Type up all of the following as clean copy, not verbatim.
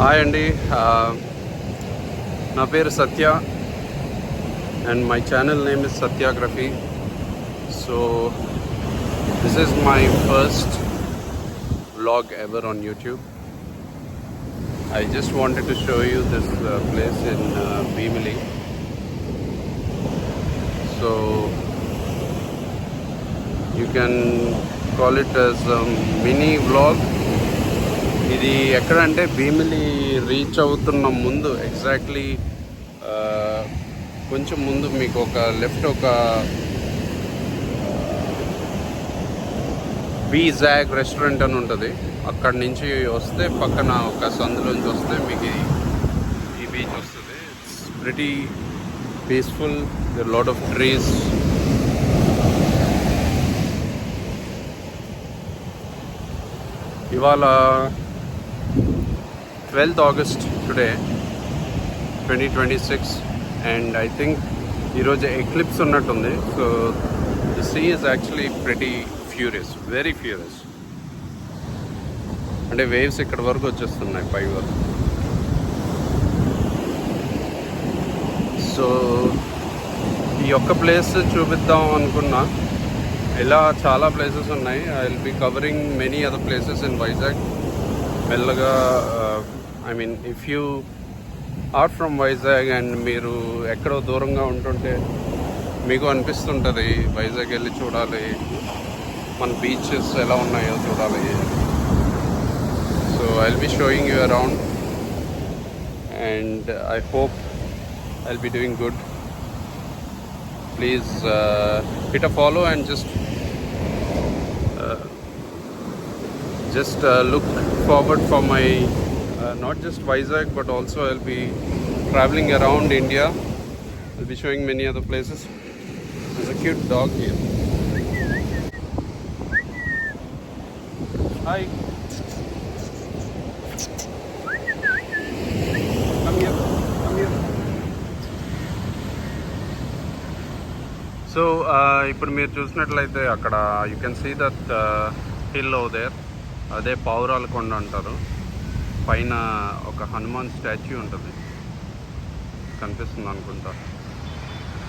Hi అండి, నా పేరు Satya and my channel name is Satyagraphy. So this is my first vlog ever on YouTube. I just wanted to show you this place in Bhimli. So you can call it as a mini vlog. ఇది ఎక్కడంటే Bheemili reach అవుతున్న ముందు exactly కొంచెం ముందు మీకు ఒక left ఒక బీజాగ్ restaurant అని ఉంటుంది. అక్కడి నుంచి వస్తే పక్కన ఒక సందులోంచి వస్తే మీకు ఈ బీచ్ వస్తుంది. It's pretty peaceful, there lot of trees. ఇవాళ 12th August today 2026 and I think ఈరోజు ఎక్లిప్స్ ఉన్నట్టుంది. So the sea is actually pretty furious, very furious. అంటే వేవ్స్ ఇక్కడ వరకు వచ్చేస్తున్నాయి, పై వరకు. సో ఈ ఒక్క ప్లేస్ చూపిద్దాం అనుకున్నా. ఇలా చాలా ప్లేసెస్ ఉన్నాయి. I will be covering many other places in Vizag మెల్లగా. I mean if you are from Vizag and మీరు ఎక్కడో దూరంగా ఉంటుంటే మీకు అనిపిస్తుంటుంది వైజాగ్ వెళ్ళి చూడాలి, మన బీచెస్ ఎలా ఉన్నాయో చూడాలి. So I will be showing you around and I hope I will be doing good. Please hit a follow and just look forward for my not just Vizag but also I'll be traveling around India. I'll be showing many other places. There's a cute dog here. Hi. Come here. So ఇప్పుడు మీరు చూసినట్లయితే అక్కడ you can see that hill over there. అదే పావురాల కొండ అంటారు. పైన ఒక Hanuman statue ఉంటుంది, కనిపిస్తుంది అనుకుంటా.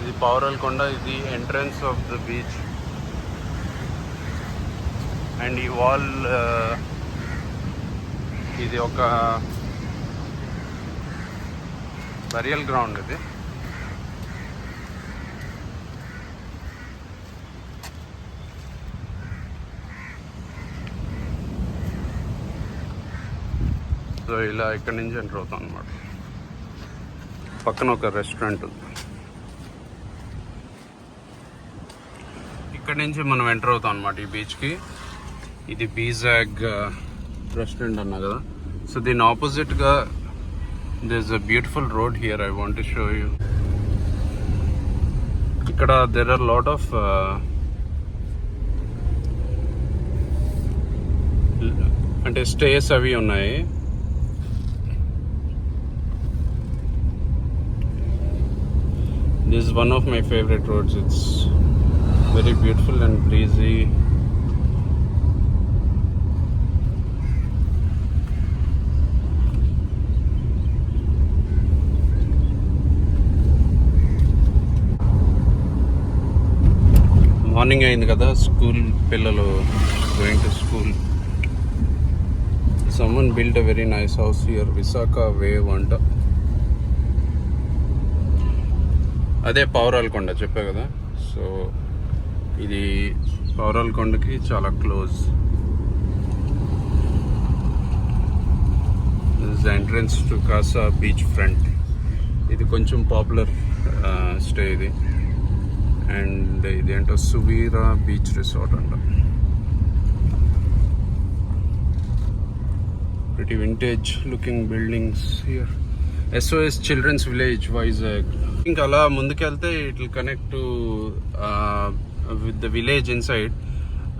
ఇది పావురాల కొండ. ఇది entrance of the beach. And ఈ వాల్ ఇది ఒక బరియల్ గ్రౌండ్. ఇది సో ఇలా ఇక్కడి నుంచి ఎంటర్ అవుతాం అనమాట. పక్కన ఒక రెస్టారెంట్ ఉంది. ఇక్కడి నుంచి మనం ఎంటర్ అవుతాం అనమాట ఈ బీచ్కి. ఇది బీజాగ్ రెస్టారెంట్ అన్నా కదా. సో దీని ఆపోజిట్గా there is a beautiful road here. I want to show you. ఇక్కడ దెర్ ఆర్ లాట్ ఆఫ్ అంటే స్టేస్ అవి ఉన్నాయి. This is one of my favorite roads. It's very beautiful and breezy. Morning అయింది కదా, స్కూల్ పిల్లలు going to school. Someone built a very nice house here. Visakha Wave అంట. అదే పావురాల కొండ చెప్పా కదా. సో ఇది పావురాల కొండకి చాలా close. This entrance to Casa beach front. ఇది కొంచెం పాపులర్ స్టే ఇది. అండ్ ఇదేంటో సువీరా బీచ్ రిసార్ట్ అంట. Pretty vintage looking buildings here. SOS children's village Vizag. ఇంకా అలా ముందుకెళ్తే it will connect to with the village inside.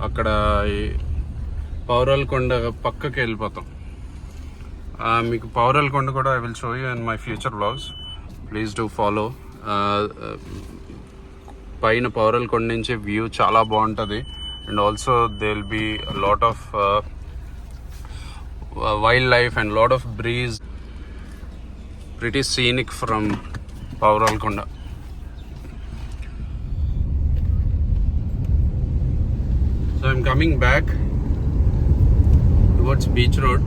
అక్కడ పౌరాల కొండ పక్కకి వెళ్ళిపోతాం. మీకు పౌరాల కొండ కూడా I will show you in my future vlogs. Please do follow. పైన పౌరాల కొండ నుంచి వ్యూ చాలా బాగుంటుంది. And also they will be lot of wildlife and lot of breeze. pretty scenic from Pavaralkonda. So I'm coming back towards Beach Road.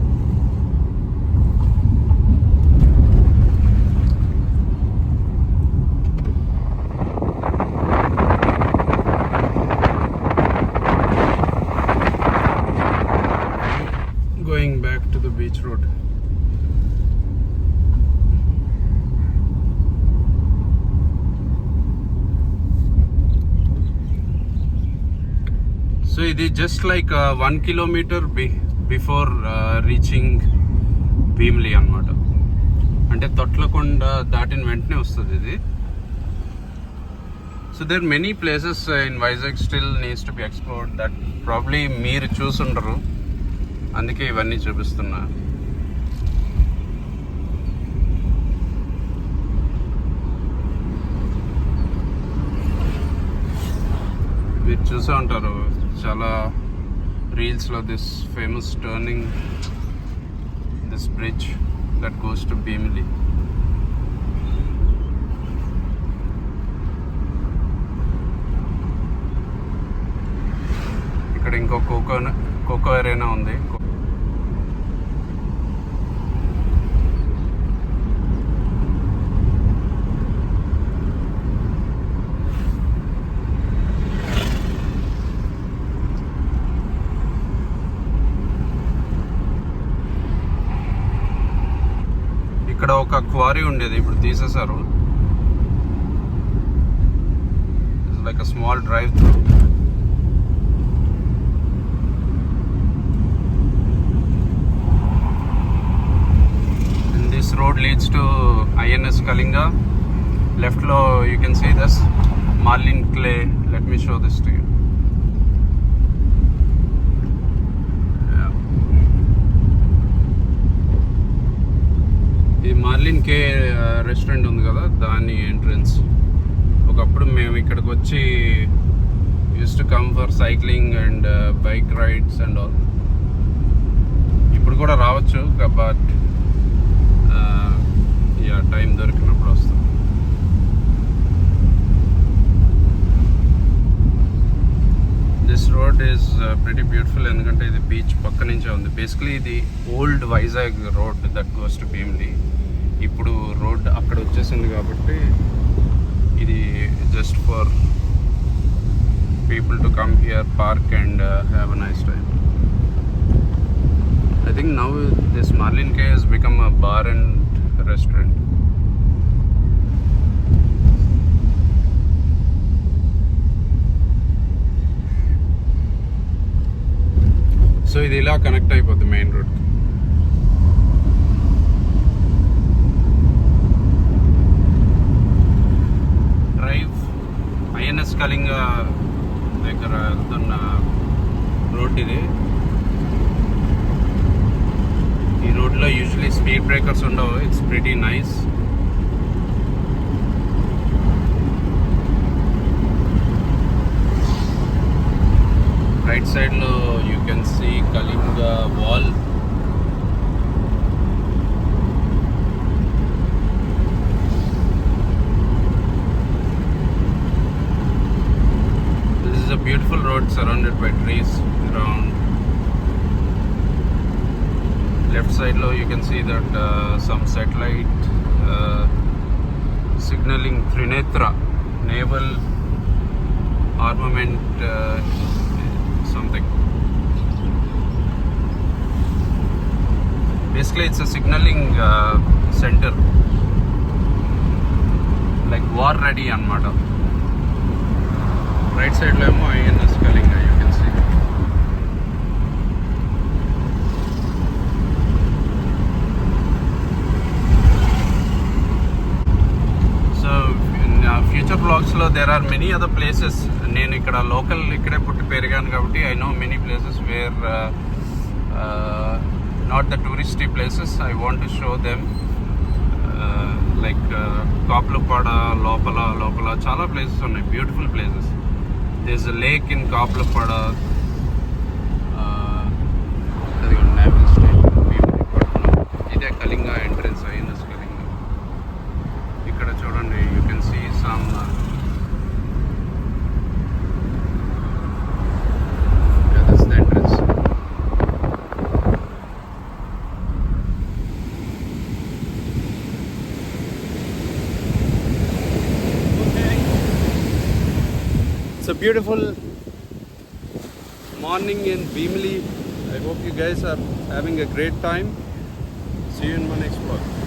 Going back to the beach road. So it is just like 1 kilometer before reaching Bhimli అన్నమాట. అంటే తొట్లకొండ దాటిన వెంటనే వస్తుంది ఇది. So there are many places in Vizag still needs to be explored that probably మీరు చూసుండరు, అందుకే ఇవన్నీ చూపిస్తున్నా. మీరు చూసే ఉంటారు చాలా రీల్స్లో this famous turning, this bridge that goes to Bheemili. ఇక్కడ ఇంకో కోకో అరేనా ఉంది. ఇక్కడ ఒక క్వారీ ఉండేది, ఇప్పుడు తీసేశారు. It's like a small drive through. This road leads to INS Kalinga. Left lo you can see this marlin clay. Let me show this to you. Yeah. ఈ marlin కే restaurant ఉంది కదా, దాని ఎంట్రన్స్. ఒకప్పుడు మేము ఇక్కడికి వచ్చి use to come for cycling and bike rides and all. ఇప్పుడు కూడా రావచ్చు, బట్ టైం దొరికినప్పుడు వస్తాం. This road is pretty beautiful, ఎందుకంటే ఇది బీచ్ పక్క నుంచే ఉంది. బేసికలీ ఇది old Vizag road that goes to Bheemili. ఇప్పుడు రోడ్ అక్కడ వచ్చేసింది కాబట్టి ఇది just for people to come here, park and have a nice time. I think now this Marlin K has become a bar and restaurant. So ఇది ఇలా connect అయిపోద్ది main road. Drive INS Kalinga దగ్గర వెళ్తున్న road ఇది. ఈ రోడ్లో usually speed breakers ఉండవు. It's pretty nice. Right సైడ్లో you can see Kalinga wall. This is a beautiful road surrounded by trees around. Left side low you can see that some satellite signaling Trinetra naval armament something. Basically it's a signaling center, like war ready anamata. Right side lo emo INS Kalinga you can see. Future vlogs lo there are many other places. నేను ఇక్కడ local ఇక్కడే పుట్టి పెరిగాను కాబట్టి I know many places where not the touristy places. I want to show them like Kaplapada, లోపల చాలా places ఉన్నాయి, beautiful places. There's a lake in Kaplapada. Naval Station. ఇదే Kalinga entrance, INS Kalinga. It's a beautiful morning in Bhimli. I hope you guys are having a great time. See you in my next vlog.